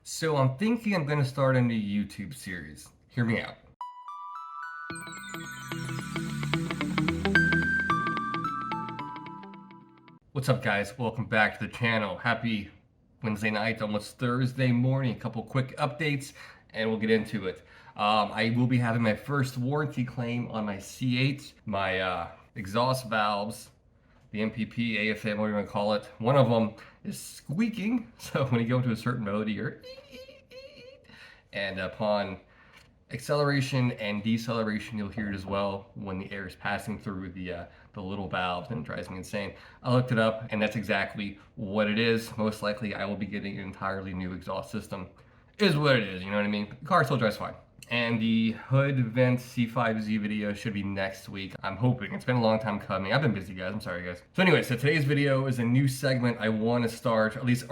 So I'm thinking I'm going to start a new YouTube series. Hear me out. What's up, guys? Welcome back to the channel. Happy Wednesday night, almost Thursday morning. A couple quick updates and we'll get into it. I will be having my first warranty claim on my C8, my exhaust valves, the MPP, AFM, whatever you want to call it. One of them is squeaking, so when you go into a certain mode, you're and upon acceleration and deceleration, you'll hear it as well when the air is passing through the little valves, and it drives me insane. I looked it up, and that's exactly what it is. Most likely, I will be getting an entirely new exhaust system. Is what it is, you know what I mean? The car still drives fine. And the hood vent C5Z video should be next week. I'm hoping. It's been a long time coming. I've been busy, guys. I'm sorry, guys. So anyway, so today's video is a new segment I want to start, at least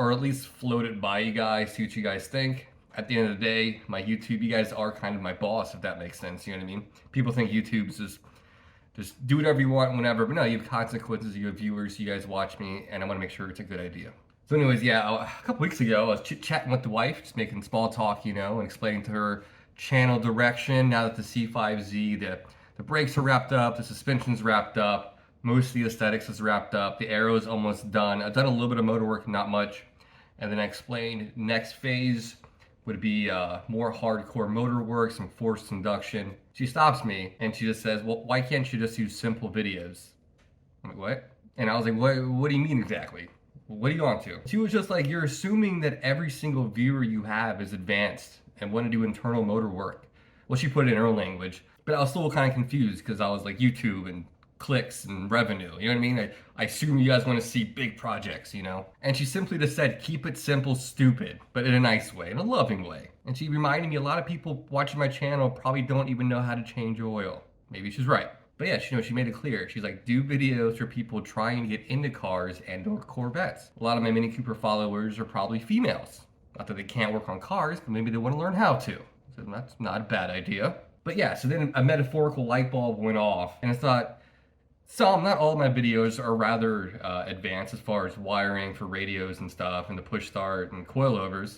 float it by you guys, see what you guys think. At the end of the day, my YouTube, you guys are kind of my boss, if that makes sense. You know what I mean? People think YouTube's just do whatever you want whenever, but no, you have consequences, you have viewers, you guys watch me, and I want to make sure it's a good idea. So anyways, yeah, a couple weeks ago, I was chit-chatting with the wife, just making small talk, you know, and explaining to her channel direction. Now that the C5Z, the brakes are wrapped up, the suspension's wrapped up, most of the aesthetics is wrapped up, the aero is almost done. I've done a little bit of motor work, not much. And then I explained next phase would be more hardcore motor work, some forced induction. She stops me and she just says, well, why can't you just use simple videos? I'm like, what? And I was like, what do you mean exactly? What are you on to? She was just like, you're assuming that every single viewer you have is advanced and want to do internal motor work. Well, she put it in her language, but I was still kind of confused because I was like, YouTube and clicks and revenue, you know what I mean? I assume you guys want to see big projects, you know? And she simply just said, keep it simple, stupid, but in a nice way, in a loving way. And she reminded me a lot of people watching my channel probably don't even know how to change oil. Maybe she's right. But yeah, she made it clear. She's like, do videos for people trying to get into cars and or Corvettes. A lot of my Mini Cooper followers are probably females. Not that they can't work on cars, but maybe they want to learn how to. So that's not a bad idea. But yeah, so then a metaphorical light bulb went off, and I thought, not all of my videos are rather advanced as far as wiring for radios and stuff, and the push start and coilovers,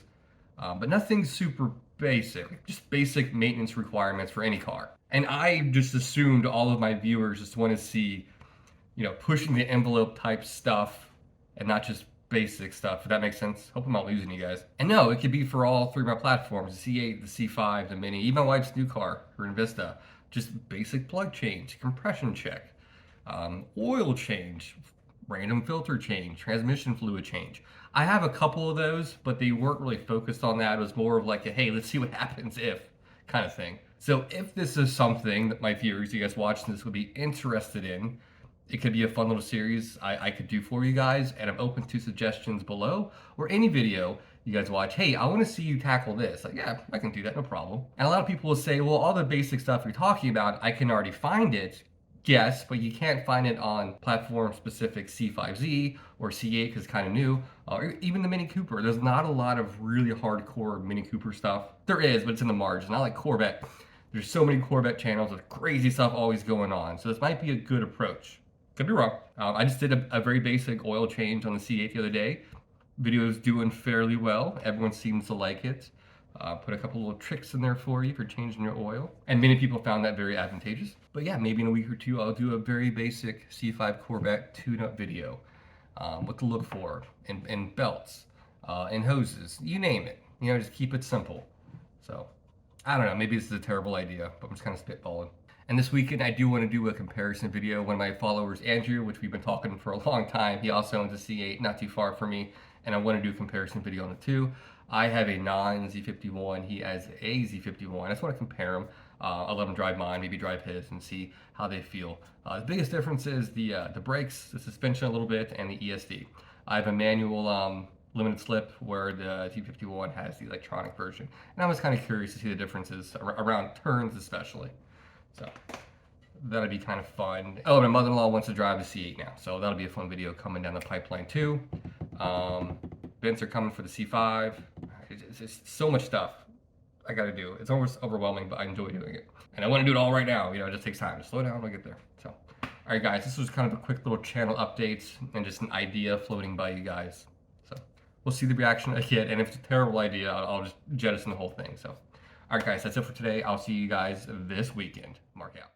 but nothing super basic, just basic maintenance requirements for any car. And I just assumed all of my viewers just want to see, you know, pushing the envelope type stuff and not just basic stuff, if that makes sense. Hope I'm not losing you guys. And no, it could be for all three of my platforms, the C8, the C5, the Mini, even my wife's new car, her Invista. Just basic plug change, compression check, oil change, random filter change, transmission fluid change. I have a couple of those, but they weren't really focused on that. It was more of like a, hey, let's see what happens if kind of thing. So if this is something that my viewers, you guys watching this, would be interested in, it could be a fun little series I could do for you guys, and I'm open to suggestions below, or any video you guys watch, hey, I want to see you tackle this. Like, yeah, I can do that, no problem. And a lot of people will say, well, all the basic stuff you're talking about, I can already find it. Yes, but you can't find it on platform-specific C5Z or C8 because it's kind of new, or even the Mini Cooper. There's not a lot of really hardcore Mini Cooper stuff. There is, but it's in the margins. Not like Corvette. There's so many Corvette channels with crazy stuff always going on. So this might be a good approach. Could be wrong. I just did a very basic oil change on the C8 the other day. Video is doing fairly well. Everyone seems to like it. Put a couple little tricks in there for you for changing your oil. And many people found that very advantageous. But yeah, maybe in a week or two, I'll do a very basic C5 Corvette tune-up video. What to look for in belts, in hoses, you name it. You know, just keep it simple. So, I don't know, maybe this is a terrible idea, but I'm just kind of spitballing. And this weekend, I do want to do a comparison video. One of my followers, Andrew, which we've been talking for a long time, he also owns a C8, not too far from me, and I want to do a comparison video on the two. I have a non-Z51, he has a Z51. I just want to compare them. I'll let him drive mine, maybe drive his, and see how they feel. The biggest difference is the brakes, the suspension a little bit, and the ESD. I have a manual limited slip where the Z51 has the electronic version. And I was kind of curious to see the differences around turns especially. So that'd be kind of fun. Oh, my mother-in-law wants to drive the C8 now, so that'll be a fun video coming down the pipeline too. Vents are coming for the C5. It's just so much stuff I gotta do. It's almost overwhelming, but I enjoy doing it. And I want to do it all right now. You know, it just takes time to slow down when I get there. So, all right, guys, this was kind of a quick little channel update and just an idea floating by you guys. So, We'll see the reaction I get, and if it's a terrible idea, I'll just jettison the whole thing. So, all right, guys, that's it for today. I'll see you guys this weekend. Mark out.